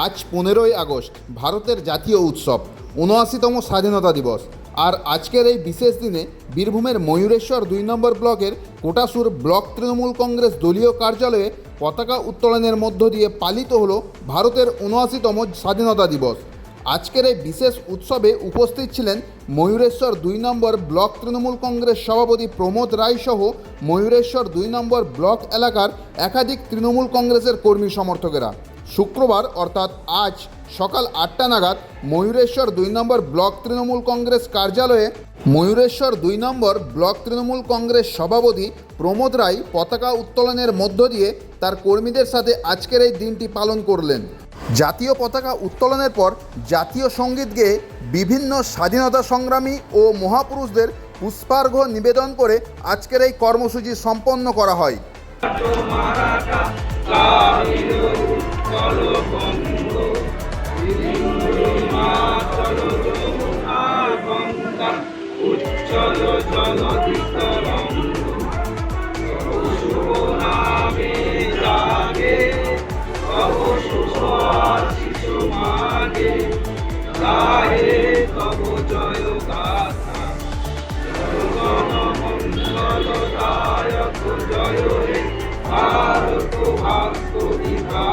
আজ 15ই আগস্ট, ভারতের জাতীয় উৎসব ৭৯তম স্বাধীনতা দিবস। আর আজকের এই বিশেষ দিনে বীরভূমের ময়ূরেশ্বর ২ নম্বর ব্লকের কোটাসুর ব্লক তৃণমূল কংগ্রেস দলীয় কার্যালয়ে পতাকা উত্তোলনের মধ্য দিয়ে পালিত হলো ভারতের ৭৯তম স্বাধীনতা দিবস। আজকের এই বিশেষ উৎসবে উপস্থিত ছিলেন ময়ূরেশ্বর ২ নম্বর ব্লক তৃণমূল কংগ্রেস সভাপতি প্রমোদ রায় সহ ময়ূরেশ্বর ২ নম্বর ব্লক এলাকার একাধিক তৃণমূল কংগ্রেসের কর্মী সমর্থকেরা। শুক্রবার অর্থাৎ আজ সকাল ৮টা নাগাদ ময়ূরেশ্বর ২ নম্বর ব্লক তৃণমূল কংগ্রেস কার্যালয়ে ময়ূরেশ্বর ২ নম্বর ব্লক তৃণমূল কংগ্রেস সভাপতি প্রমোদ রায় পতাকা উত্তোলনের মধ্য দিয়ে তার কর্মীদের সাথে আজকের এই দিনটি পালন করলেন। জাতীয় পতাকা উত্তোলনের পর জাতীয় সঙ্গীত গেয়ে বিভিন্ন স্বাধীনতা সংগ্রামী ও মহাপুরুষদের পুষ্পার্ঘ্য নিবেদন করে আজকের এই কর্মসূচি সম্পন্ন করা হয়। জয় হে ভারত ভাগ্য বিধাতা।